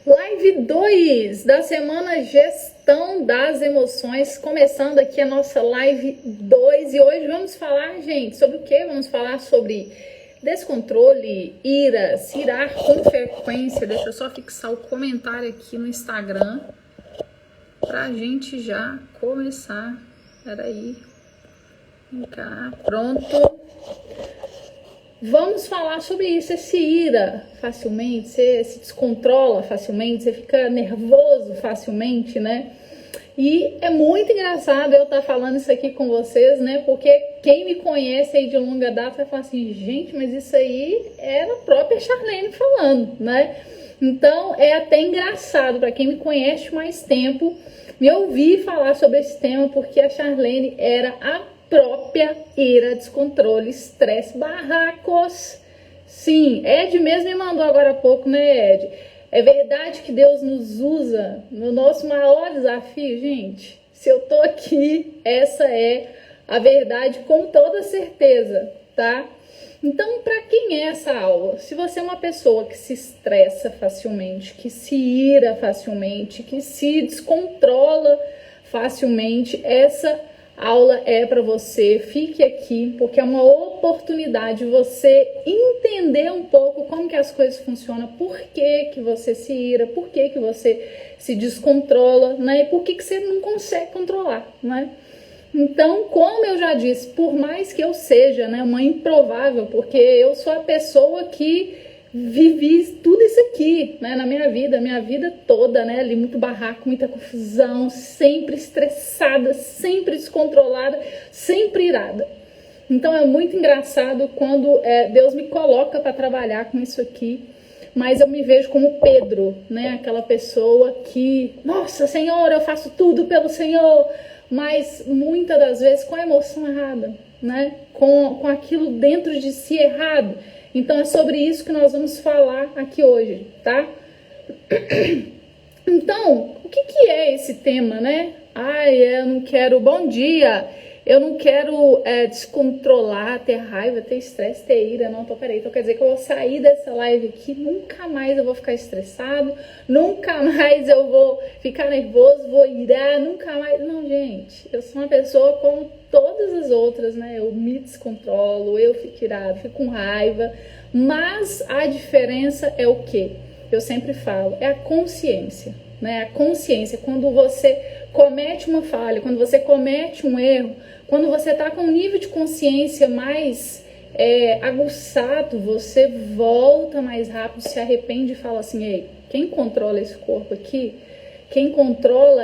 Live 2 da semana Gestão das Emoções, começando aqui a nossa Live 2 e hoje vamos falar, gente, sobre o que? Vamos falar sobre descontrole, ira, se irar com frequência. Deixa eu só fixar o comentário aqui no Instagram pra gente já começar. Peraí, vem cá, pronto. Vamos falar sobre isso, você se ira facilmente, você se descontrola facilmente, você fica nervoso facilmente, né? E é muito engraçado eu estar falando isso aqui com vocês, né? Porque quem me conhece aí de longa data vai falar assim, gente, mas isso aí era a própria Charlene falando, né? Então é até engraçado para quem me conhece mais tempo me ouvir falar sobre esse tema, porque a Charlene era a própria ira, descontrole, estresse, barracos. Sim, Ed mesmo me mandou agora há pouco, né, Ed? É verdade que Deus nos usa no nosso maior desafio, gente? Se eu tô aqui, essa é a verdade com toda certeza, tá? Então, para quem é essa aula? Se você é uma pessoa que se estressa facilmente, que se ira facilmente, que se descontrola facilmente, essa aula é para você. Fique aqui, porque é uma oportunidade de você entender um pouco como que as coisas funcionam, por que que você se ira, por que que você se descontrola, né? E por que que você não consegue controlar, né? Então, como eu já disse, por mais que eu seja, né, uma improvável, porque eu sou a pessoa que vivi tudo isso aqui, né, na minha vida toda, né, ali muito barraco, muita confusão, sempre estressada, sempre descontrolada, sempre irada. Então é muito engraçado quando Deus me coloca para trabalhar com isso aqui, mas eu me vejo como Pedro, né, aquela pessoa que, nossa, Senhor, eu faço tudo pelo Senhor, mas muitas das vezes com a emoção errada, né, com aquilo dentro de si errado. Então é sobre isso que nós vamos falar aqui hoje, tá? Então, o que é esse tema, né? Ai, eu não quero, bom dia, eu não quero descontrolar, ter raiva, ter estresse, ter ira, não, peraí, então quer dizer que eu vou sair dessa live aqui, nunca mais eu vou ficar estressado, nunca mais eu vou ficar nervoso, vou irar, nunca mais, não, gente, eu sou uma pessoa como todas as outras, né, eu me descontrolo, eu fico irado, fico com raiva, mas a diferença é o quê? Eu sempre falo, é a consciência, né, a consciência, quando você comete uma falha, quando você comete um erro, quando você está com um nível de consciência mais aguçado, você volta mais rápido, se arrepende e fala assim, ei, quem controla esse corpo aqui, quem controla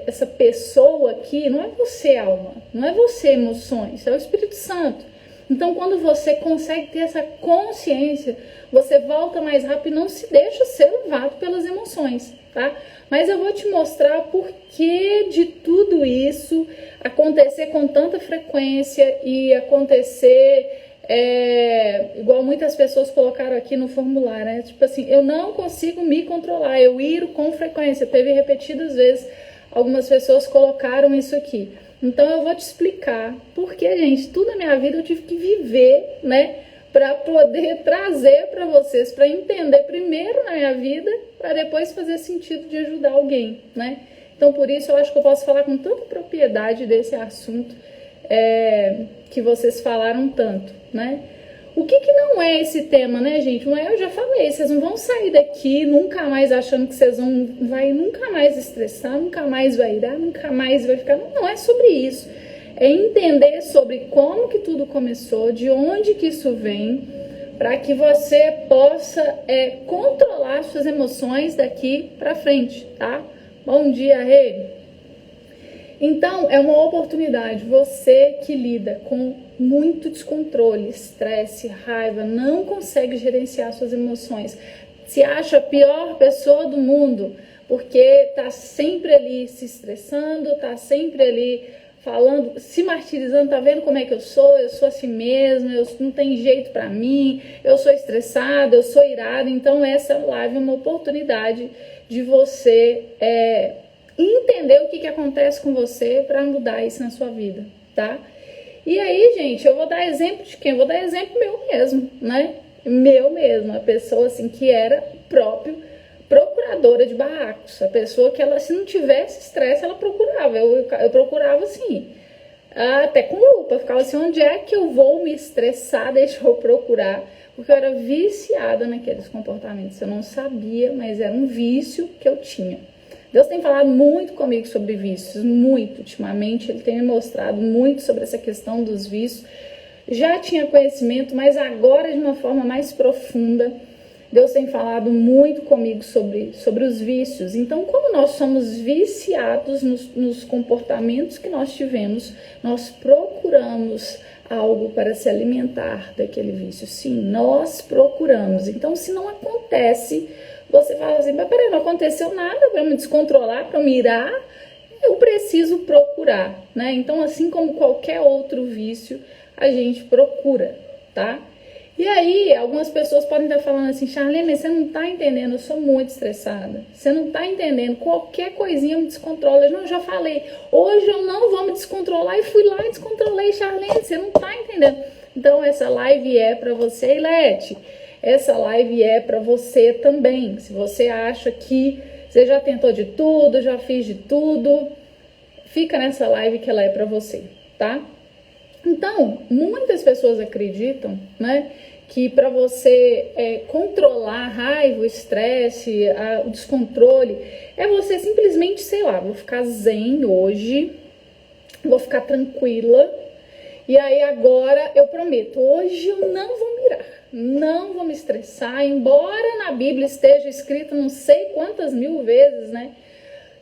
essa pessoa aqui, não é você, alma, não é você, emoções, é o Espírito Santo. Então, quando você consegue ter essa consciência, você volta mais rápido e não se deixa ser levado pelas emoções, tá? Mas eu vou te mostrar o porquê de tudo isso acontecer com tanta frequência e acontecer igual muitas pessoas colocaram aqui no formulário, né? Tipo assim, eu não consigo me controlar, eu iro com frequência. Teve repetidas vezes, algumas pessoas colocaram isso aqui. Então eu vou te explicar porque, gente, tudo na minha vida eu tive que viver, né? Para poder trazer para vocês, para entender primeiro na minha vida, para depois fazer sentido de ajudar alguém, né? Então por isso eu acho que eu posso falar com tanta propriedade desse assunto que vocês falaram tanto, né? O que não é esse tema, né, gente? Não é, eu já falei, vocês não vão sair daqui nunca mais achando que vocês vai nunca mais estressar, nunca mais vai irar, nunca mais vai ficar. Não é sobre isso. É entender sobre como que tudo começou, de onde que isso vem, para que você possa controlar suas emoções daqui para frente, tá? Bom dia, Rê. Então, é uma oportunidade, você que lida com muito descontrole, estresse, raiva, não consegue gerenciar suas emoções, se acha a pior pessoa do mundo, porque tá sempre ali se estressando, tá sempre ali falando, se martirizando, tá vendo como é que eu sou assim mesmo, não tem jeito pra mim, eu sou estressada, eu sou irada. Então essa live é uma oportunidade de você entender o que acontece com você para mudar isso na sua vida, tá? E aí, gente, eu vou dar exemplo de quem? Eu vou dar exemplo meu mesmo, né? Meu mesmo, a pessoa assim que era próprio procurador procuradora de barracos. A pessoa que ela, se não tivesse estresse, ela procurava. Eu procurava assim, até com lupa. Eu ficava assim, onde é que eu vou me estressar? Deixa eu procurar. Porque eu era viciada naqueles comportamentos. Eu não sabia, mas era um vício que eu tinha. Deus tem falado muito comigo sobre vícios, muito. Ultimamente, Ele tem me mostrado muito sobre essa questão dos vícios. Já tinha conhecimento, mas agora de uma forma mais profunda. Deus tem falado muito comigo sobre os vícios. Então, como nós somos viciados nos comportamentos que nós tivemos, nós procuramos algo para se alimentar daquele vício. Sim, nós procuramos. Então, se não acontece, você fala assim, mas peraí, não aconteceu nada para me descontrolar, para me irar, eu preciso procurar, né? Então, assim como qualquer outro vício, a gente procura, tá? E aí, algumas pessoas podem estar falando assim, Charlene, mas você não tá entendendo, eu sou muito estressada. Você não tá entendendo, qualquer coisinha me descontrola. Eu já falei, hoje eu não vou me descontrolar e fui lá e descontrolei, Charlene, você não tá entendendo. Então, essa live é para você, Ilete. Essa live é para você também. Se você acha que você já tentou de tudo, já fiz de tudo, fica nessa live que ela é para você, tá? Então, muitas pessoas acreditam, né, que para você controlar a raiva, o estresse, o descontrole, é você simplesmente, sei lá, vou ficar zen hoje, vou ficar tranquila, e aí agora eu prometo, hoje eu não vou mirar, não vou me estressar, embora na Bíblia esteja escrito não sei quantas mil vezes, né,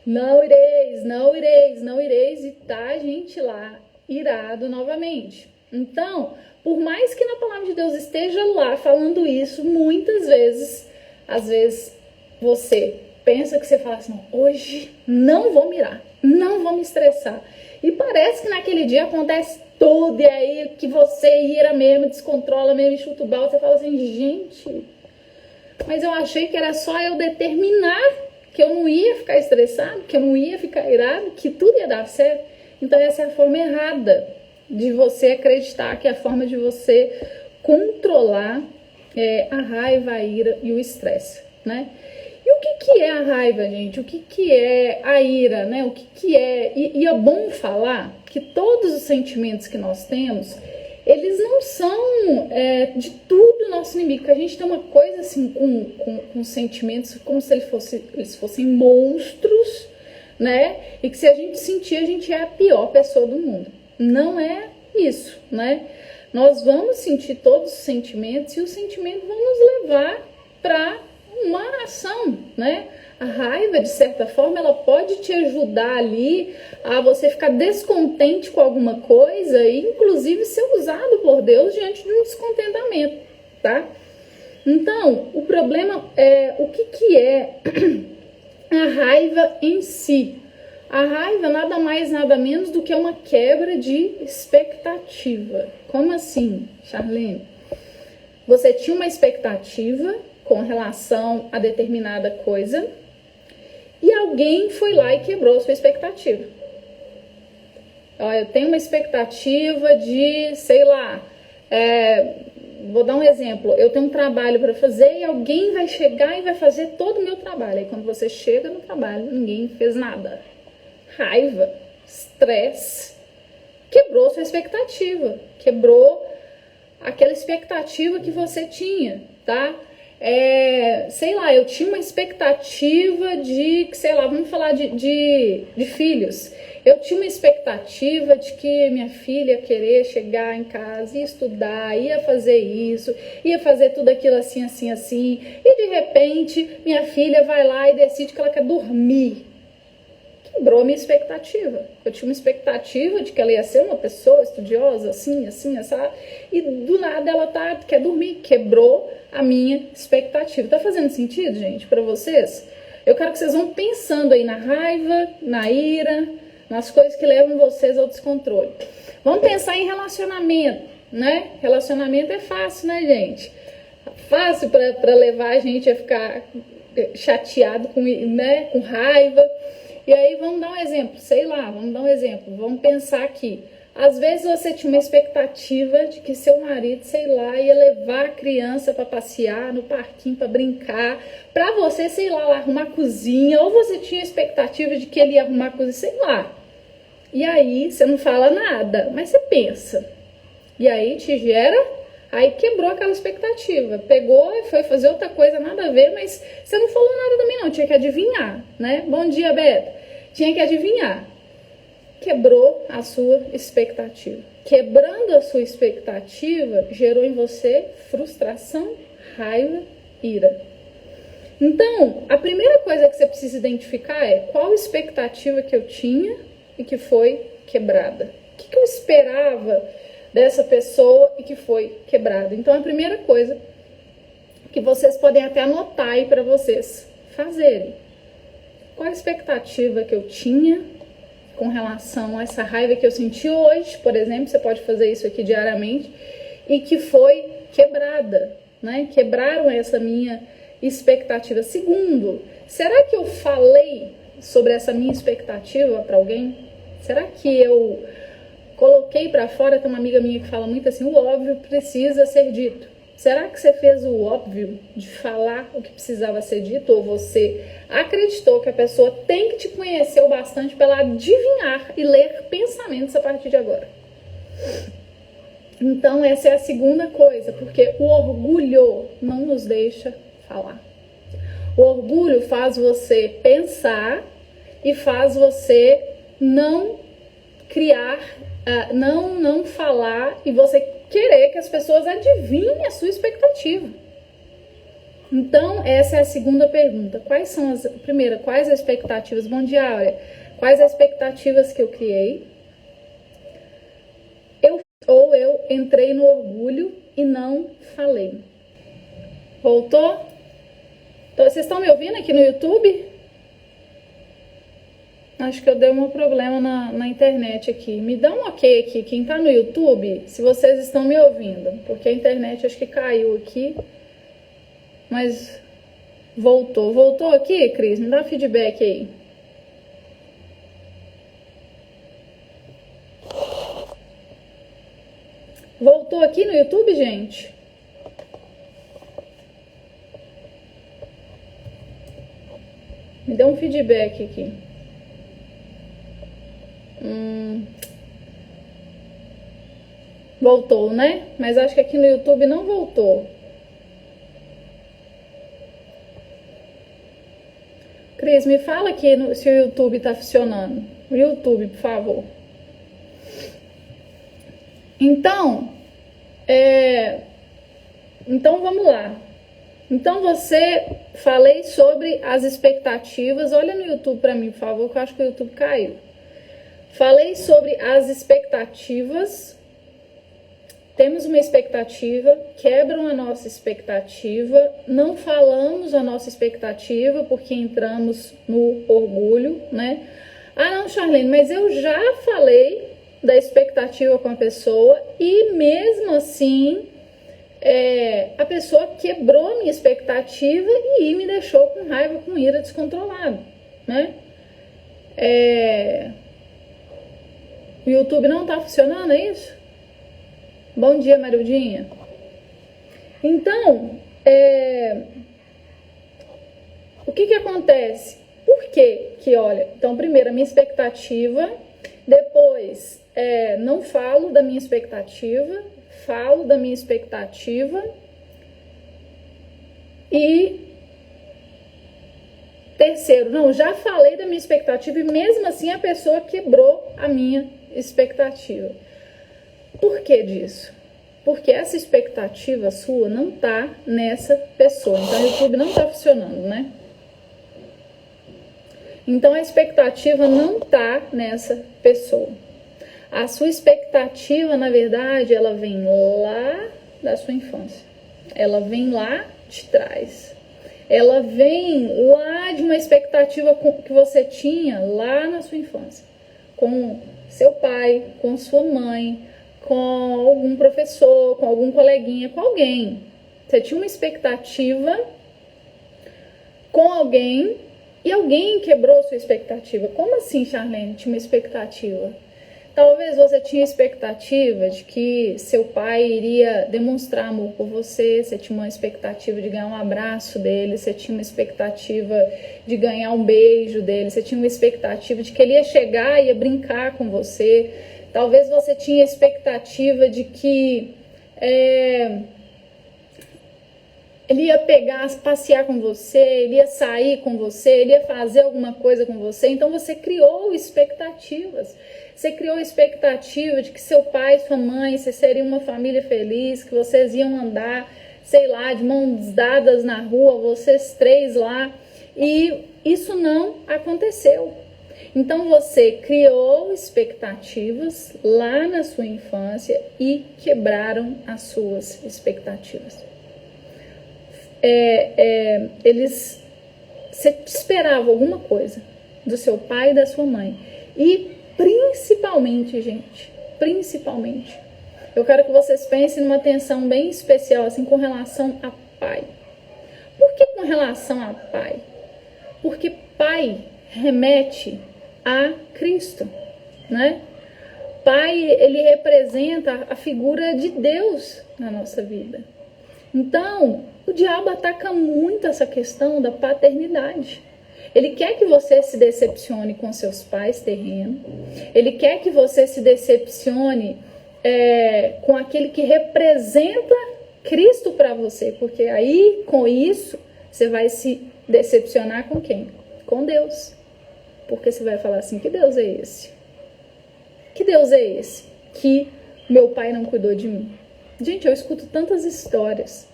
não ireis, não ireis, não ireis, e tá a gente lá irado novamente. Então, por mais que na palavra de Deus esteja lá falando isso, muitas vezes, às vezes você pensa que você fala assim, não, hoje não vou mirar, não vou me estressar. E parece que naquele dia acontece tudo, e aí que você ira mesmo, descontrola mesmo, chuta o balde, você fala assim, gente, mas eu achei que era só eu determinar que eu não ia ficar estressado, que eu não ia ficar irado, que tudo ia dar certo. Então, essa é a forma errada de você acreditar, que é a forma de você controlar a raiva, a ira e o estresse, né? E o que é a raiva, gente? O que é a ira, né? O que é... E é bom falar que todos os sentimentos que nós temos, eles não são de tudo nosso inimigo. Que a gente tem uma coisa assim com sentimentos como se eles fossem monstros, né? E que se a gente sentir, a gente é a pior pessoa do mundo. Não é isso, né? Nós vamos sentir todos os sentimentos e os sentimentos vão nos levar para uma ação, né? A raiva, de certa forma, ela pode te ajudar ali a você ficar descontente com alguma coisa e, inclusive, ser usado por Deus diante de um descontentamento, tá? Então, o problema é o que é a raiva em si. A raiva nada mais, nada menos do que uma quebra de expectativa. Como assim, Charlene? Você tinha uma expectativa com relação a determinada coisa e alguém foi lá e quebrou a sua expectativa. Eu tenho uma expectativa de, sei lá, vou dar um exemplo, eu tenho um trabalho para fazer e alguém vai chegar e vai fazer todo o meu trabalho. Aí quando você chega no trabalho, ninguém fez nada. Raiva, estresse, quebrou sua expectativa, quebrou aquela expectativa que você tinha, tá? Sei lá, eu tinha uma expectativa de, sei lá, vamos falar de filhos. Eu tinha uma expectativa de que minha filha ia querer chegar em casa e estudar, ia fazer isso, ia fazer tudo aquilo assim, assim, assim. E de repente, minha filha vai lá e decide que ela quer dormir. Quebrou a minha expectativa. Eu tinha uma expectativa de que ela ia ser uma pessoa estudiosa, assim, assim, essa. E do nada ela quer dormir. Quebrou a minha expectativa. Tá fazendo sentido, gente, para vocês? Eu quero que vocês vão pensando aí na raiva, na ira, nas coisas que levam vocês ao descontrole. Vamos pensar em relacionamento, né? Relacionamento é fácil, né, gente? Fácil para levar a gente a ficar chateado, né, com raiva. E aí vamos dar um exemplo, sei lá, vamos dar um exemplo. Vamos pensar aqui, Às vezes você tinha uma expectativa de que seu marido, sei lá, ia levar a criança para passear no parquinho para brincar, para você, sei lá, arrumar a cozinha, ou você tinha expectativa de que ele ia arrumar a cozinha, sei lá. E aí você não fala nada, mas você pensa. E aí te gera, aí quebrou aquela expectativa. Pegou e foi fazer outra coisa, nada a ver, mas você não falou nada também não, tinha que adivinhar, né? Bom dia, Beto. Tinha que adivinhar. Quebrou a sua expectativa. Quebrando a sua expectativa, gerou em você frustração, raiva, ira. Então, a primeira coisa que você precisa identificar é qual expectativa que eu tinha e que foi quebrada. O que eu esperava dessa pessoa e que foi quebrada. Então, a primeira coisa que vocês podem até anotar aí para vocês fazerem. Qual a expectativa que eu tinha com relação a essa raiva que eu senti hoje, por exemplo, você pode fazer isso aqui diariamente, e que foi quebrada, né? Quebraram essa minha expectativa. Segundo, será que eu falei sobre essa minha expectativa para alguém? Será que eu coloquei para fora? Tem uma amiga minha que fala muito assim, o óbvio precisa ser dito. Será que você fez o óbvio de falar o que precisava ser dito? Ou você acreditou que a pessoa tem que te conhecer o bastante para ela adivinhar e ler pensamentos a partir de agora? Então essa é a segunda coisa, porque o orgulho não nos deixa falar. O orgulho faz você pensar e faz você não criar, não falar e você querer que as pessoas adivinhem a sua expectativa. Então, essa é a segunda pergunta. Quais as expectativas? Bom dia, Áurea. Quais as expectativas que eu criei? Eu entrei no orgulho e não falei. Voltou? Então, vocês estão me ouvindo aqui no YouTube? Acho que eu dei um problema na internet aqui. Me dá um ok aqui, quem tá no YouTube, se vocês estão me ouvindo. Porque a internet acho que caiu aqui. Mas voltou. Voltou aqui, Cris? Me dá feedback aí. Voltou aqui no YouTube, gente? Me dá um feedback aqui. Voltou, né? Mas acho que aqui no YouTube não voltou. Cris, me fala aqui se o YouTube tá funcionando. O YouTube, por favor. Então, então vamos lá. Então falei sobre as expectativas. Olha no YouTube para mim, por favor, que eu acho que o YouTube caiu. Falei sobre as expectativas. Temos uma expectativa, quebram a nossa expectativa, não falamos a nossa expectativa porque entramos no orgulho, né? Ah, não, Charlene, mas eu já falei da expectativa com a pessoa e mesmo assim a pessoa quebrou a minha expectativa e me deixou com raiva, com ira, descontrolado, né? O YouTube não tá funcionando, é isso? Bom dia, Marildinha. Então, o que acontece? Por que olha, então primeiro a minha expectativa, depois não falo da minha expectativa, falo da minha expectativa e terceiro, não, já falei da minha expectativa e mesmo assim a pessoa quebrou a minha expectativa. Por que disso? Porque essa expectativa sua não tá nessa pessoa. Então o YouTube não tá funcionando, né? Então a expectativa não tá nessa pessoa. A sua expectativa, na verdade, ela vem lá da sua infância. Ela vem lá de trás. Ela vem lá de uma expectativa que você tinha lá na sua infância. Com seu pai, com sua mãe, com algum professor, com algum coleguinha, com alguém. Você tinha uma expectativa com alguém e alguém quebrou sua expectativa. Como assim, Charlene? Tinha uma expectativa. Talvez você tinha expectativa de que seu pai iria demonstrar amor por você, você tinha uma expectativa de ganhar um abraço dele, você tinha uma expectativa de ganhar um beijo dele, você tinha uma expectativa de que ele ia chegar e ia brincar com você. Talvez você tinha expectativa de que ele ia passear com você, ele ia sair com você, ele ia fazer alguma coisa com você. Então você criou expectativas. Você criou expectativa de que seu pai e sua mãe, vocês seriam uma família feliz, que vocês iam andar, sei lá, de mãos dadas na rua, vocês três lá. E isso não aconteceu. Então você criou expectativas lá na sua infância e quebraram as suas expectativas. Você esperava alguma coisa do seu pai e da sua mãe. E principalmente, gente, eu quero que vocês pensem numa atenção bem especial, assim, com relação a pai. Por que com relação a pai? Porque pai remete a Cristo, né? Pai, ele representa a figura de Deus na nossa vida. Então, o diabo ataca muito essa questão da paternidade. Ele quer que você se decepcione com seus pais terrenos. Ele quer que você se decepcione com aquele que representa Cristo para você. Porque aí, com isso, você vai se decepcionar com quem? Com Deus. Porque você vai falar assim, que Deus é esse? Que Deus é esse? Que meu pai não cuidou de mim. Gente, eu escuto tantas histórias.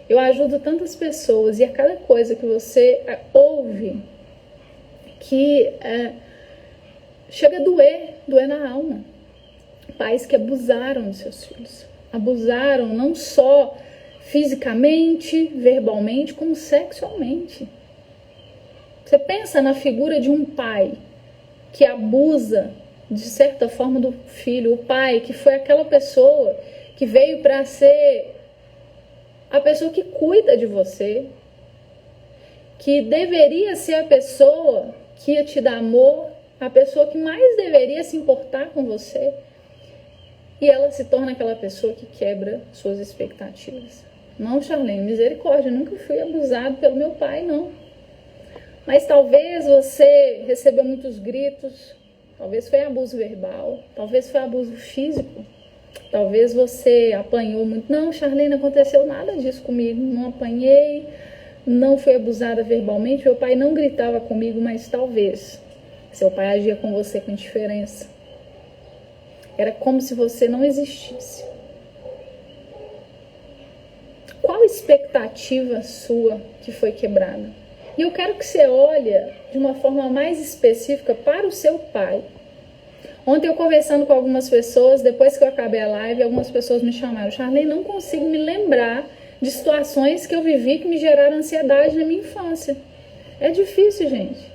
Eu ajudo tantas pessoas e a cada coisa que você ouve que chega a doer na alma. Pais que abusaram dos seus filhos. Abusaram não só fisicamente, verbalmente, como sexualmente. Você pensa na figura de um pai que abusa, de certa forma, do filho. O pai que foi aquela pessoa que veio para ser a pessoa que cuida de você, que deveria ser a pessoa que ia te dar amor, a pessoa que mais deveria se importar com você, e ela se torna aquela pessoa que quebra suas expectativas. Não, Charlene, misericórdia, eu nunca fui abusado pelo meu pai, não. Mas talvez você recebeu muitos gritos, talvez foi abuso verbal, talvez foi abuso físico. Talvez você apanhou muito. Não, Charlene, não aconteceu nada disso comigo. Não apanhei, não fui abusada verbalmente. Meu pai não gritava comigo, mas talvez seu pai agia com você com indiferença. Era como se você não existisse. Qual expectativa sua que foi quebrada? E eu quero que você olhe de uma forma mais específica para o seu pai. Ontem eu conversando com algumas pessoas, depois que eu acabei a live, algumas pessoas me chamaram, Charlene, não consigo me lembrar de situações que eu vivi que me geraram ansiedade na minha infância. É difícil, gente.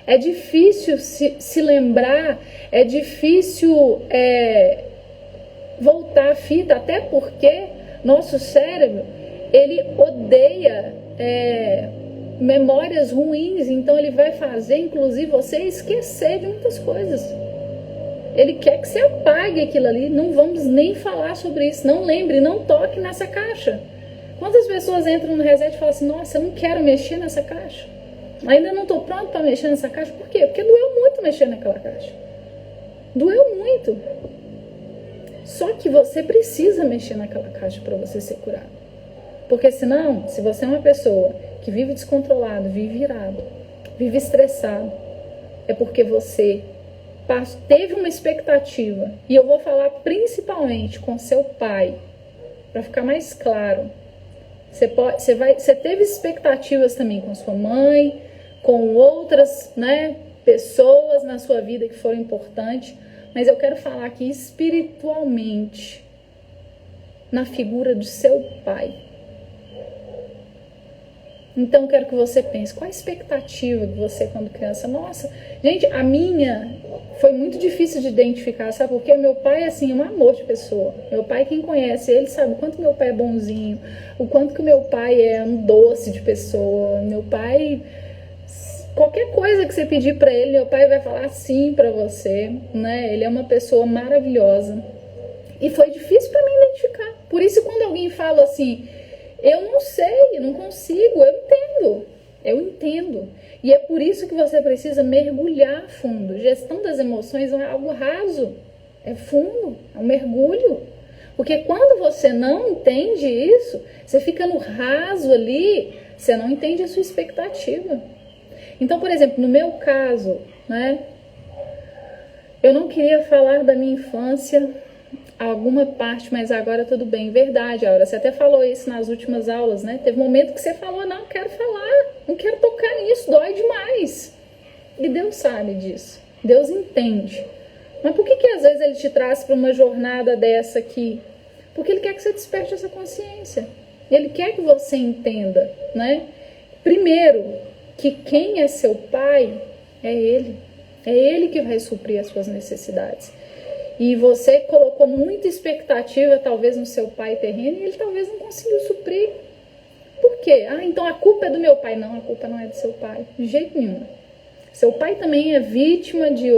É difícil se lembrar, é difícil voltar a fita, até porque nosso cérebro, ele odeia memórias ruins, então ele vai fazer, inclusive, você esquecer de muitas coisas. Ele quer que você apague aquilo ali. Não vamos nem falar sobre isso. Não lembre, não toque nessa caixa. Quantas pessoas entram no reset e falam assim, nossa, eu não quero mexer nessa caixa. Ainda não estou pronto para mexer nessa caixa. Por quê? Porque doeu muito mexer naquela caixa. Doeu muito. Só que você precisa mexer naquela caixa para você ser curado. Porque senão, se você é uma pessoa que vive descontrolado, vive irado, vive estressado, é porque você teve uma expectativa, e eu vou falar principalmente com seu pai, para ficar mais claro. Você teve expectativas também com sua mãe, com outras, pessoas na sua vida que foram importantes, mas eu quero falar aqui espiritualmente, na figura do seu pai. Então eu quero que você pense, qual a expectativa que você quando criança? Nossa, gente, a minha foi muito difícil de identificar, sabe? Porque meu pai, assim, é um amor de pessoa. Meu pai, quem conhece ele, sabe o quanto meu pai é bonzinho, o quanto que meu pai é um doce de pessoa. Meu pai Qualquer coisa que você pedir para ele, meu pai vai falar sim para você, né? Ele é uma pessoa maravilhosa. E foi difícil para mim identificar. Por isso, quando alguém fala assim, eu não sei, eu não consigo, eu entendo. Eu entendo. E é por isso que você precisa mergulhar fundo. Gestão das emoções é algo raso. É fundo, é um mergulho. Porque quando você não entende isso, você fica no raso ali, você não entende a sua expectativa. Então, por exemplo, no meu caso, né, eu não queria falar da minha infância, alguma parte, mas agora tudo bem. Verdade, Aura, você até falou isso nas últimas aulas, né? Teve um momento que você falou, não quero falar, não quero tocar nisso, dói demais. E Deus sabe disso, Deus entende. Mas por que às vezes Ele te traz para uma jornada dessa aqui? Porque Ele quer que você desperte essa consciência. Ele quer que você entenda, né? Primeiro, que quem é seu pai é Ele. É Ele que vai suprir as suas necessidades. E você colocou muita expectativa, talvez, no seu pai terreno, e ele talvez não conseguiu suprir. Por quê? Ah, então a culpa é do meu pai. Não, a culpa não é do seu pai, de jeito nenhum. Seu pai também é vítima, que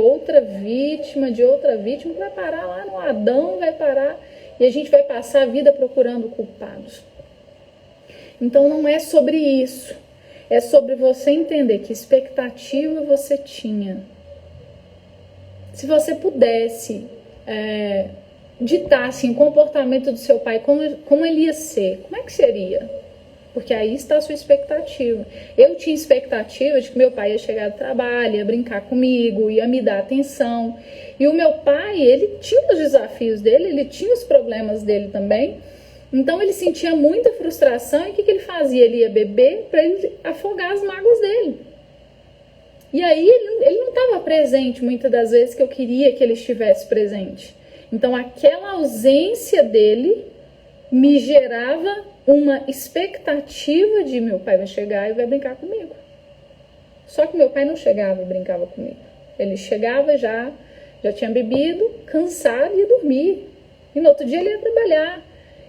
vai parar lá no Adão, vai parar, e a gente vai passar a vida procurando culpados. Então não é sobre isso. É sobre você entender que expectativa você tinha. Se você pudesse ditar assim, o comportamento do seu pai, como ele ia ser, como é que seria? Porque aí está a sua expectativa. Eu tinha expectativa de que meu pai ia chegar do trabalho, ia brincar comigo, ia me dar atenção. E o meu pai, ele tinha os desafios dele, ele tinha os problemas dele também. Então ele sentia muita frustração e o que ele fazia? Ele ia beber para ele afogar as mágoas dele. E aí ele não estava presente muitas das vezes que eu queria que ele estivesse presente. Então aquela ausência dele me gerava uma expectativa de meu pai vai chegar e vai brincar comigo. Só que meu pai não chegava e brincava comigo. Ele chegava já tinha bebido, cansado e ia dormir. E no outro dia ele ia trabalhar.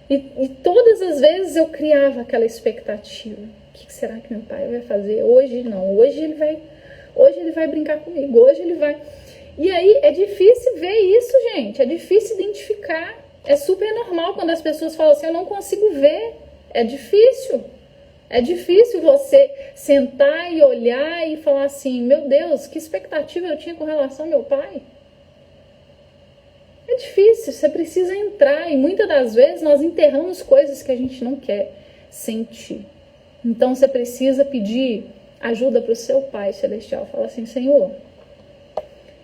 E todas as vezes eu criava aquela expectativa. O que será que meu pai vai fazer? Hoje não, hoje ele vai brincar comigo, hoje ele vai... E aí é difícil ver isso, gente, é difícil identificar. É super normal quando as pessoas falam assim, eu não consigo ver. É difícil. É difícil você sentar e olhar e falar assim, meu Deus, que expectativa eu tinha com relação ao meu pai? É difícil, você precisa entrar. E muitas das vezes nós enterramos coisas que a gente não quer sentir. Então você precisa pedir ajuda para o seu Pai Celestial. Fala assim, Senhor,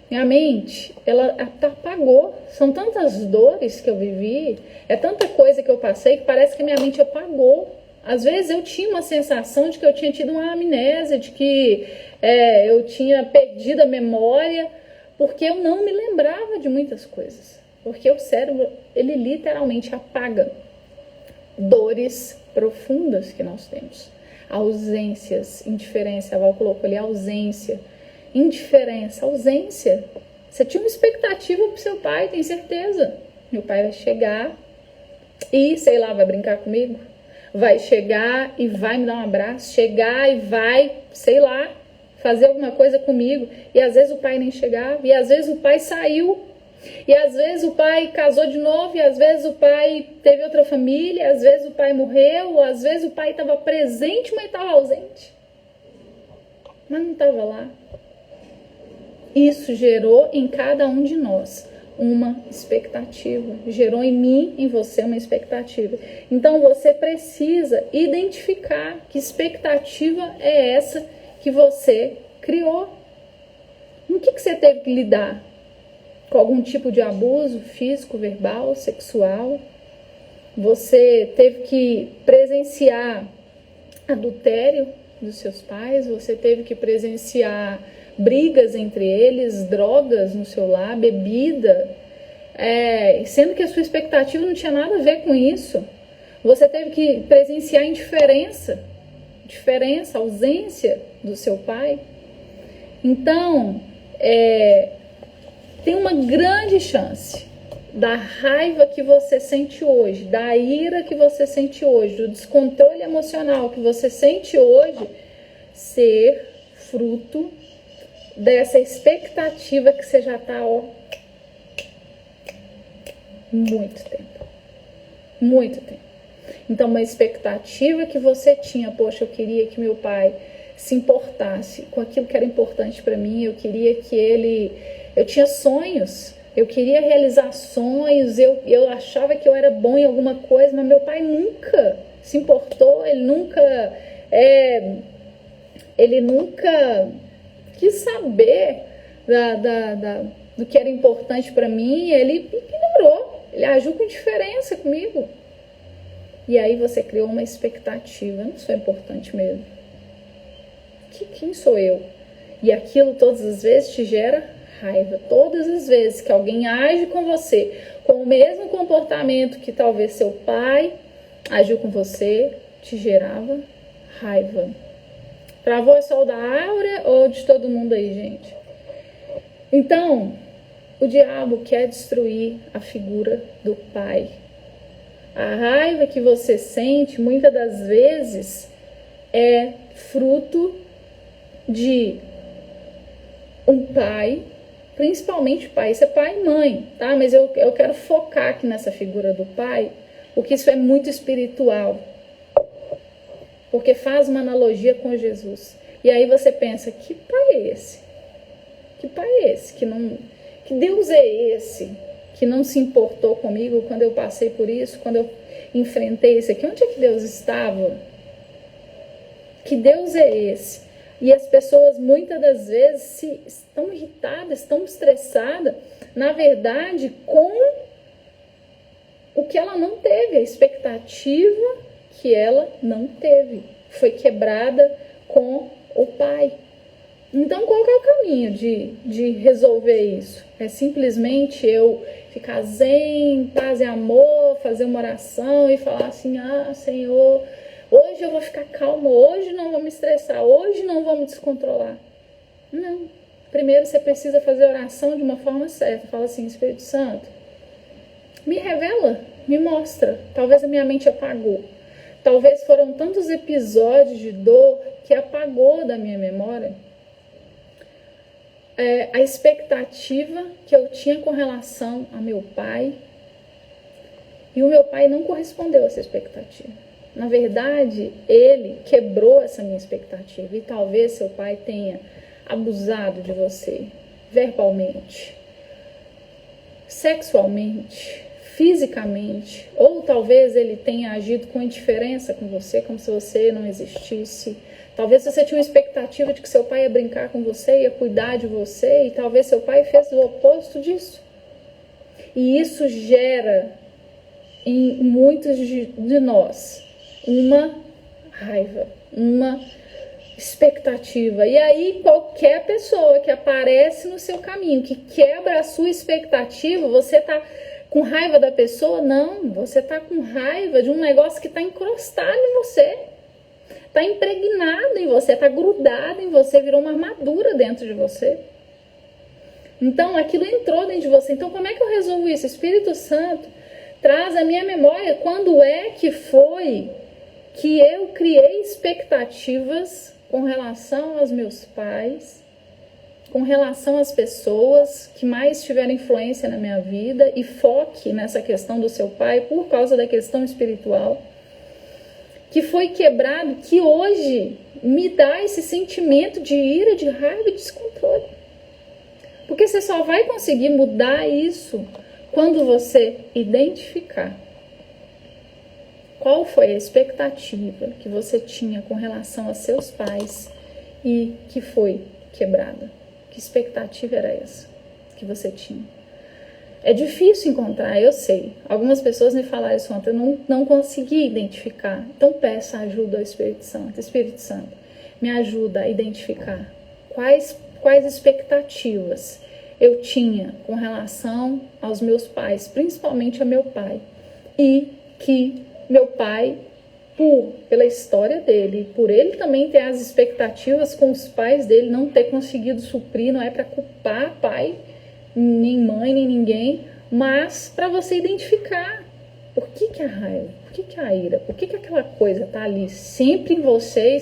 minha mente, ela apagou. São tantas dores que eu vivi, é tanta coisa que eu passei que parece que a minha mente apagou. Às vezes eu tinha uma sensação de que eu tinha tido uma amnésia, de que eu tinha perdido a memória, porque eu não me lembrava de muitas coisas. Porque o cérebro, ele literalmente apaga dores profundas que nós temos. Ausências, indiferença, a Val colocou ali ausência, indiferença, ausência. Você tinha uma expectativa pro seu pai, tem certeza. Meu pai vai chegar e, sei lá, vai brincar comigo. Vai chegar e vai me dar um abraço, chegar e vai, sei lá, fazer alguma coisa comigo. E às vezes o pai nem chegava, e às vezes o pai saiu, e às vezes o pai casou de novo, e às vezes o pai teve outra família, às vezes o pai morreu, ou às vezes o pai estava presente, mas estava ausente. Mas não estava lá. Isso gerou em cada um de nós uma expectativa. Gerou em mim, em você, uma expectativa. Então você precisa identificar que expectativa é essa que você criou. No que você teve que lidar? Com algum tipo de abuso físico, verbal, sexual? Você teve que presenciar adultério dos seus pais? Você teve que presenciar brigas entre eles, drogas no seu lar, bebida, sendo que a sua expectativa não tinha nada a ver com isso. Você teve que presenciar indiferença, ausência do seu pai. Então, tem uma grande chance da raiva que você sente hoje, da ira que você sente hoje, do descontrole emocional que você sente hoje, ser fruto dessa expectativa que você já está, muito tempo. Muito tempo. Então, uma expectativa que você tinha, poxa, eu queria que meu pai se importasse com aquilo que era importante para mim, eu queria que eu tinha sonhos, eu queria realizar sonhos, eu achava que eu era bom em alguma coisa, mas meu pai nunca se importou, ele nunca quis saber do que era importante para mim, ele ignorou, ele agiu com indiferença comigo. E aí você criou uma expectativa, eu não sou importante mesmo. Quem sou eu? E aquilo todas as vezes te gera raiva. Todas as vezes que alguém age com você com o mesmo comportamento que talvez seu pai agiu com você, te gerava raiva. Travou só o da Áurea ou de todo mundo aí, gente? Então, o diabo quer destruir a figura do pai. A raiva que você sente, muitas das vezes, é fruto de um pai, principalmente pai, isso é pai e mãe, tá? Mas eu quero focar aqui nessa figura do pai, porque isso é muito espiritual, porque faz uma analogia com Jesus. E aí você pensa, que pai é esse? Que pai é esse? Que Deus é esse? Que não se importou comigo quando eu passei por isso, quando eu enfrentei isso aqui? Onde é que Deus estava? Que Deus é esse? E as pessoas muitas das vezes estão irritadas, estão estressadas, na verdade, com o que ela não teve, a expectativa que ela não teve. Foi quebrada com o pai. Então, qual que é o caminho de resolver isso? É simplesmente eu ficar zen, paz e amor, fazer uma oração e falar assim, Senhor, hoje eu vou ficar calma, hoje não vou me estressar, hoje não vou me descontrolar. Não. Primeiro você precisa fazer a oração de uma forma certa. Fala assim, Espírito Santo, me revela, me mostra. Talvez a minha mente apagou. Talvez foram tantos episódios de dor que apagou da minha memória a expectativa que eu tinha com relação a meu pai, e o meu pai não correspondeu a essa expectativa. Na verdade, ele quebrou essa minha expectativa, e talvez seu pai tenha abusado de você verbalmente, sexualmente, fisicamente, ou talvez ele tenha agido com indiferença com você, como se você não existisse. Talvez você tinha uma expectativa de que seu pai ia brincar com você, ia cuidar de você, e talvez seu pai fez o oposto disso. E isso gera em muitos de nós uma raiva, uma expectativa. E aí qualquer pessoa que aparece no seu caminho, que quebra a sua expectativa, você está com raiva da pessoa? Não, você está com raiva de um negócio que está encrostado em você. Está impregnado em você, está grudado em você, virou uma armadura dentro de você. Então, aquilo entrou dentro de você. Então, como é que eu resolvo isso? Espírito Santo, traz a minha memória. Quando é que foi que eu criei expectativas com relação aos meus pais, com relação às pessoas que mais tiveram influência na minha vida, e foque nessa questão do seu pai por causa da questão espiritual, que foi quebrado, que hoje me dá esse sentimento de ira, de raiva e descontrole. Porque você só vai conseguir mudar isso quando você identificar qual foi a expectativa que você tinha com relação a seus pais e que foi quebrada. Que expectativa era essa que você tinha? É difícil encontrar, eu sei. Algumas pessoas me falaram isso ontem, eu não consegui identificar. Então peça ajuda ao Espírito Santo. Espírito Santo, me ajuda a identificar quais expectativas eu tinha com relação aos meus pais, principalmente a meu pai. E que meu pai, pela história dele, por ele também ter as expectativas com os pais dele, não ter conseguido suprir, não é para culpar pai, nem mãe, nem ninguém, mas para você identificar Por que a raiva? Por que a ira? Por que aquela coisa tá ali sempre em você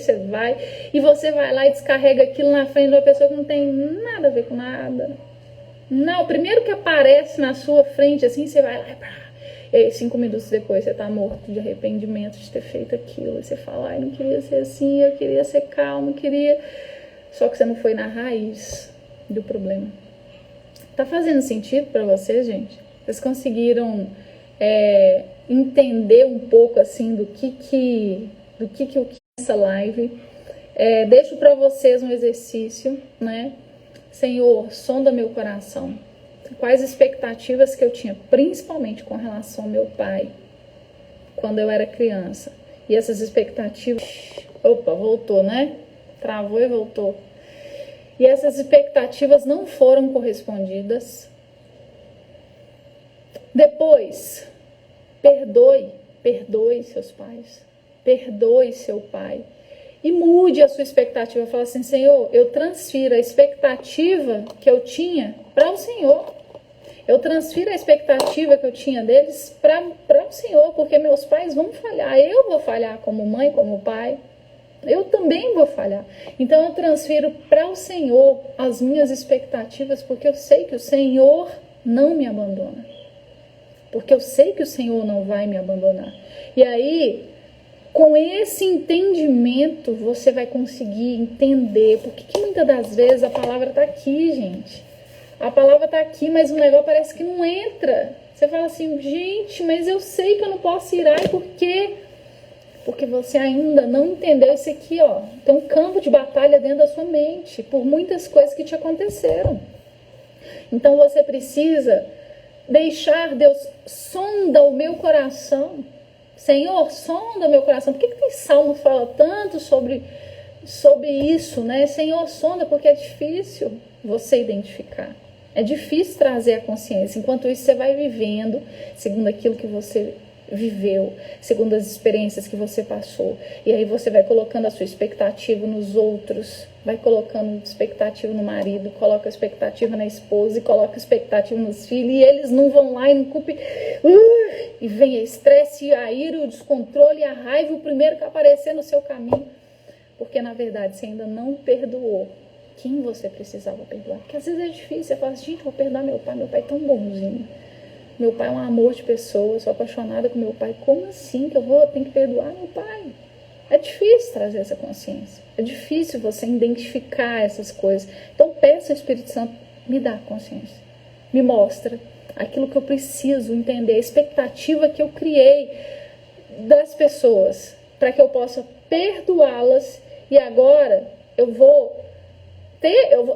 e você vai lá e descarrega aquilo na frente de uma pessoa que não tem nada a ver com nada? Não, o primeiro que aparece na sua frente, assim, você vai lá e aí 5 minutos depois você tá morto de arrependimento de ter feito aquilo. E você fala, ai, não queria ser assim, eu queria ser calmo, queria... Só que você não foi na raiz do problema. Tá fazendo sentido pra vocês, gente? Vocês conseguiram entender um pouco, assim, do que eu quis nessa live? Deixo pra vocês um exercício, né? Senhor, sonda meu coração. Quais expectativas que eu tinha, principalmente com relação ao meu pai, quando eu era criança. E essas expectativas... Opa, voltou, né? Travou e voltou. E essas expectativas não foram correspondidas. Depois, perdoe seus pais. Perdoe seu pai. E mude a sua expectativa. Fala assim, Senhor, eu transfiro a expectativa que eu tinha para o Senhor. Eu transfiro a expectativa que eu tinha deles para o Senhor, porque meus pais vão falhar. Eu vou falhar como mãe, como pai. Eu também vou falhar. Então eu transfiro para o Senhor as minhas expectativas, porque eu sei que o Senhor não me abandona. Porque eu sei que o Senhor não vai me abandonar. E aí, com esse entendimento, você vai conseguir entender. Porque que muitas das vezes a palavra está aqui, gente. A palavra está aqui, mas o negócio parece que não entra. Você fala assim, gente, mas eu sei que eu não posso ir. Ai, por quê? Porque você ainda não entendeu isso aqui, ó. Tem um campo de batalha dentro da sua mente, por muitas coisas que te aconteceram. Então você precisa deixar Deus, sonda o meu coração. Senhor, sonda o meu coração. Por que tem Salmo que fala tanto sobre isso, né? Senhor, sonda, porque é difícil você identificar. É difícil trazer a consciência. Enquanto isso, você vai vivendo segundo aquilo que você viveu, segundo as experiências que você passou. E aí você vai colocando a sua expectativa nos outros, vai colocando expectativa no marido, coloca expectativa na esposa e coloca expectativa nos filhos, e eles não vão lá e não culpem. E vem a estresse, a ira, o descontrole, a raiva, o primeiro que aparecer no seu caminho. Porque na verdade você ainda não perdoou quem você precisava perdoar. Porque às vezes é difícil, você fala assim, gente, vou perdoar meu pai é tão bonzinho. Meu pai é um amor de pessoa, eu sou apaixonada com meu pai. Como assim que eu tenho que perdoar meu pai? É difícil trazer essa consciência. É difícil você identificar essas coisas. Então peça ao Espírito Santo, me dá consciência. Me mostra aquilo que eu preciso entender, a expectativa que eu criei das pessoas, para que eu possa perdoá-las. E agora eu vou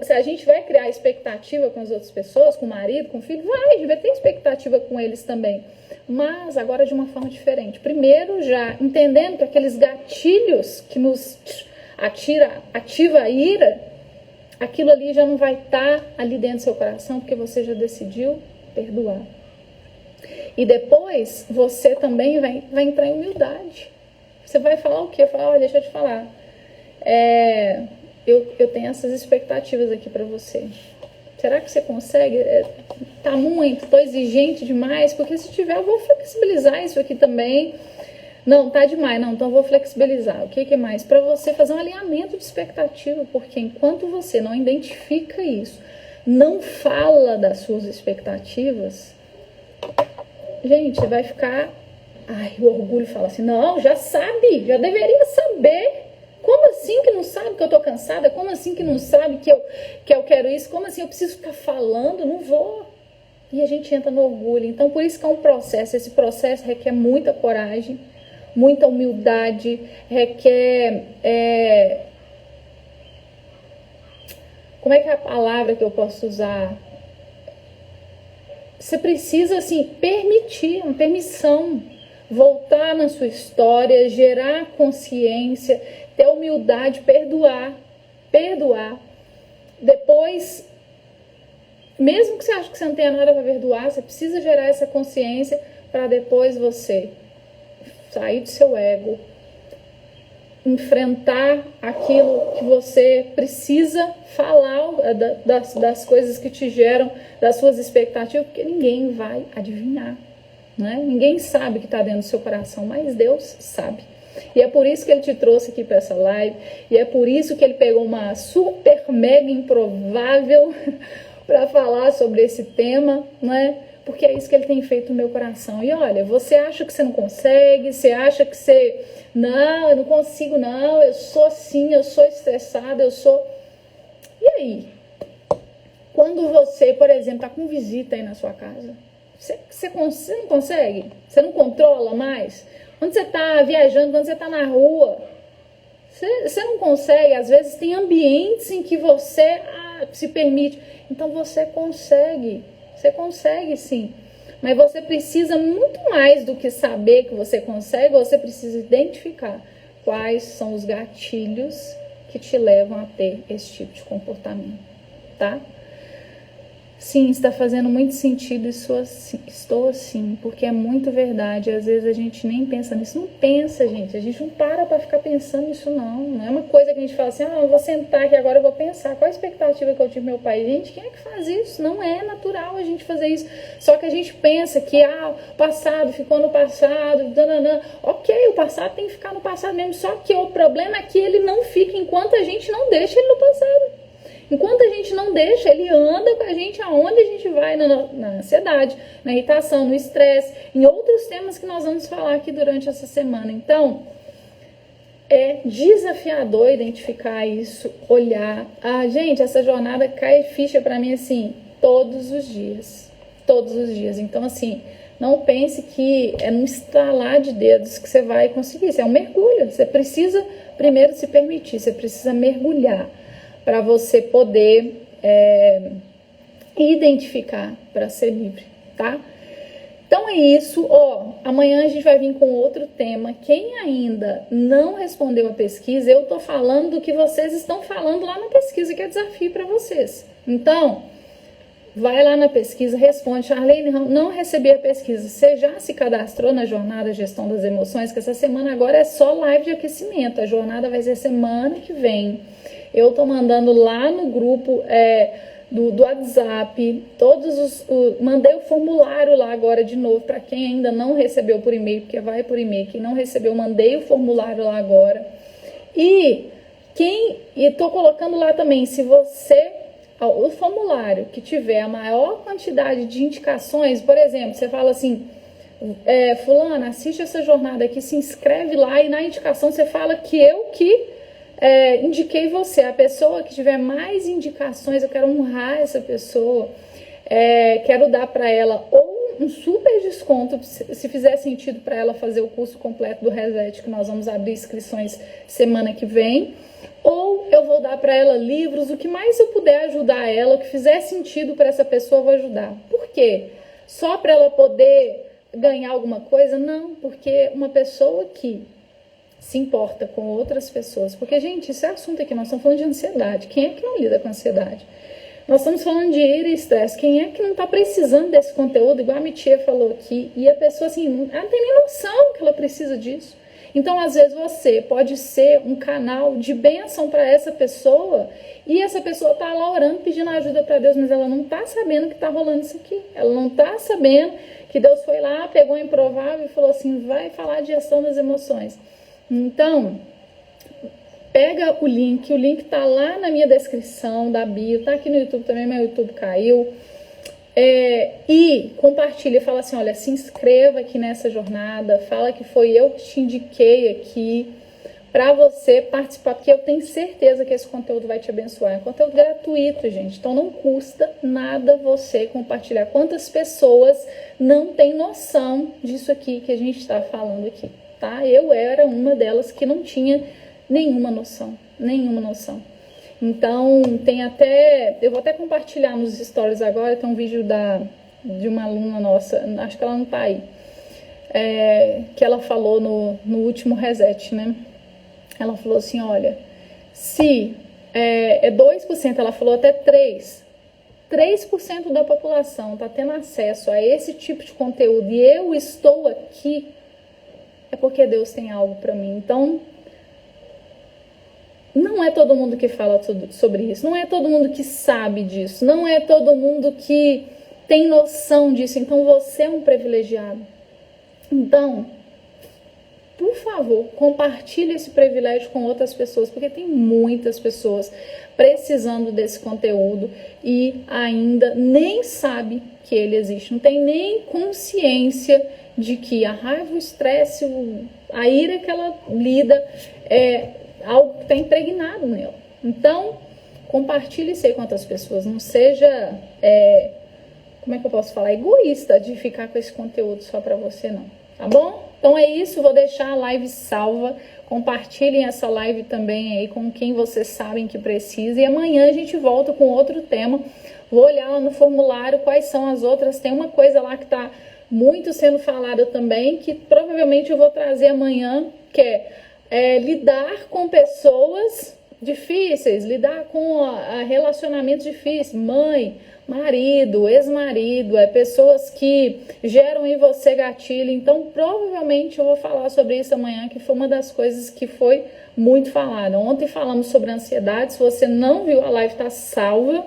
se a gente vai criar expectativa com as outras pessoas, com o marido, com o filho, a gente vai ter expectativa com eles também, mas agora de uma forma diferente. Primeiro, já entendendo que aqueles gatilhos que nos ativa a ira, aquilo ali já não vai estar ali dentro do seu coração, porque você já decidiu perdoar. E depois, você também vai entrar em humildade. Você vai falar o quê? Falar, olha, deixa eu te falar. Eu tenho essas expectativas aqui para você. Será que você consegue? Tá muito, tô exigente demais, porque se tiver eu vou flexibilizar isso aqui também. Não, tá demais, não, então eu vou flexibilizar. O que mais? Para você fazer um alinhamento de expectativa, porque enquanto você não identifica isso, não fala das suas expectativas, gente, você vai ficar... Ai, o orgulho fala assim, não, já sabe, já deveria saber. Como assim que não sabe que eu tô cansada? Como assim que não sabe que eu quero isso? Como assim eu preciso ficar falando? Não vou. E a gente entra no orgulho. Então, por isso que é um processo. Esse processo requer muita coragem, muita humildade, requer... Como é que é a palavra que eu posso usar? Você precisa, assim, permitir, uma permissão. Voltar na sua história, gerar consciência, ter humildade, perdoar. Depois, mesmo que você ache que você não tenha nada para perdoar, você precisa gerar essa consciência para depois você sair do seu ego, enfrentar aquilo que você precisa falar das coisas que te geram, das suas expectativas, porque ninguém vai adivinhar. né? Ninguém sabe o que está dentro do seu coração, mas Deus sabe. E é por isso que Ele te trouxe aqui para essa live, e é por isso que Ele pegou uma super mega improvável para falar sobre esse tema, né? Porque é isso que Ele tem feito no meu coração. E olha, você acha que você não consegue, você acha que você, não, eu não consigo não, eu sou assim, eu sou estressada, eu sou... E aí? Quando você, por exemplo, está com visita aí na sua casa, você não consegue? Você não controla mais? Quando você está viajando, quando você está na rua, você não consegue. Às vezes tem ambientes em que você se permite. Então você consegue sim. Mas você precisa muito mais do que saber que você consegue, você precisa identificar quais são os gatilhos que te levam a ter esse tipo de comportamento, tá? Sim, está fazendo muito sentido isso assim, estou assim, porque é muito verdade. Às vezes a gente nem pensa nisso, não pensa, gente. A gente não para ficar pensando nisso, não. Não é uma coisa que a gente fala assim, eu vou sentar aqui agora, eu vou pensar. Qual a expectativa que eu tive do meu pai? Gente, quem é que faz isso? Não é natural a gente fazer isso. Só que a gente pensa que, o passado ficou no passado, dananã. Ok, o passado tem que ficar no passado mesmo, só que o problema é que ele não fica enquanto a gente não deixa ele no passado. Enquanto a gente não deixa, ele anda com a gente aonde a gente vai, na ansiedade, na irritação, no estresse, em outros temas que nós vamos falar aqui durante essa semana. Então, é desafiador identificar isso, olhar. Gente, essa jornada cai ficha pra mim assim, todos os dias. Todos os dias. Então, assim, não pense que é num estalar de dedos que você vai conseguir. Isso é um mergulho. Você precisa primeiro se permitir, você precisa mergulhar para você poder identificar para ser livre, tá? Então é isso, amanhã a gente vai vir com outro tema. Quem ainda não respondeu a pesquisa, eu tô falando do que vocês estão falando lá na pesquisa, que é desafio para vocês. Então, vai lá na pesquisa, responde. Charlene, não recebi a pesquisa. Você já se cadastrou na jornada Gestão das Emoções? Que essa semana agora é só live de aquecimento. A jornada vai ser semana que vem. Eu tô mandando lá no grupo do WhatsApp, mandei o formulário lá agora de novo, para quem ainda não recebeu por e-mail, porque vai por e-mail, quem não recebeu, mandei o formulário lá agora. E tô colocando lá também, se você, o formulário que tiver a maior quantidade de indicações, por exemplo, você fala assim, fulana, assiste essa jornada aqui, se inscreve lá, e na indicação você fala que indiquei você, a pessoa que tiver mais indicações, eu quero honrar essa pessoa, quero dar para ela ou um super desconto, se fizer sentido para ela fazer o curso completo do Reset, que nós vamos abrir inscrições semana que vem, ou eu vou dar para ela livros, o que mais eu puder ajudar ela, o que fizer sentido para essa pessoa, eu vou ajudar. Por quê? Só para ela poder ganhar alguma coisa? Não, porque uma pessoa que se importa com outras pessoas, porque, gente, esse é assunto aqui, nós estamos falando de ansiedade. Quem é que não lida com ansiedade? Nós estamos falando de ira e estresse. Quem é que não está precisando desse conteúdo, igual a Mitia falou aqui, e a pessoa, assim, ela não tem nem noção que ela precisa disso. Então, às vezes, você pode ser um canal de bênção para essa pessoa, e essa pessoa está lá orando, pedindo ajuda para Deus, mas ela não está sabendo que está rolando isso aqui. Ela não está sabendo que Deus foi lá, pegou o improvável e falou assim, vai falar de gestão das emoções. Então, pega o link tá lá na minha descrição da bio, tá aqui no YouTube também, meu YouTube caiu, e compartilha, fala assim, olha, se inscreva aqui nessa jornada, fala que foi eu que te indiquei aqui, para você participar, porque eu tenho certeza que esse conteúdo vai te abençoar, é um conteúdo gratuito, gente, então não custa nada você compartilhar. Quantas pessoas não têm noção disso aqui que a gente está falando aqui? Tá? Eu era uma delas que não tinha nenhuma noção. Então, eu vou até compartilhar nos stories agora, tem um vídeo de uma aluna nossa, acho que ela não tá aí, que ela falou no último Reset, né? Ela falou assim, olha, se 2%, ela falou até 3% da população tá tendo acesso a esse tipo de conteúdo e eu estou aqui, é porque Deus tem algo para mim. Então, não é todo mundo que fala sobre isso, não é todo mundo que sabe disso, não é todo mundo que tem noção disso. Então, você é um privilegiado. Então, por favor, compartilhe esse privilégio com outras pessoas, porque tem muitas pessoas precisando desse conteúdo e ainda nem sabe que ele existe, não tem nem consciência de que a raiva, o estresse, a ira que ela lida é algo que está impregnado nela. Então, compartilhe isso aí com outras pessoas, não seja, como é que eu posso falar, egoísta de ficar com esse conteúdo só para você não, tá bom? Então é isso, vou deixar a live salva, compartilhem essa live também aí com quem vocês sabem que precisa, e amanhã a gente volta com outro tema. Vou olhar lá no formulário quais são as outras, tem uma coisa lá que está muito sendo falada também, que provavelmente eu vou trazer amanhã, que é lidar com pessoas difíceis, lidar com relacionamentos difíceis, mãe, marido, ex-marido, pessoas que geram em você gatilho. Então provavelmente eu vou falar sobre isso amanhã, que foi uma das coisas que foi muito falada. Ontem falamos sobre ansiedade, se você não viu a live está salva,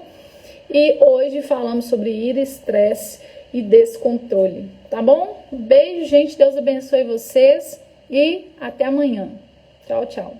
e hoje falamos sobre ira, estresse e descontrole, tá bom? Um beijo, gente, Deus abençoe vocês e até amanhã. Tchau, tchau.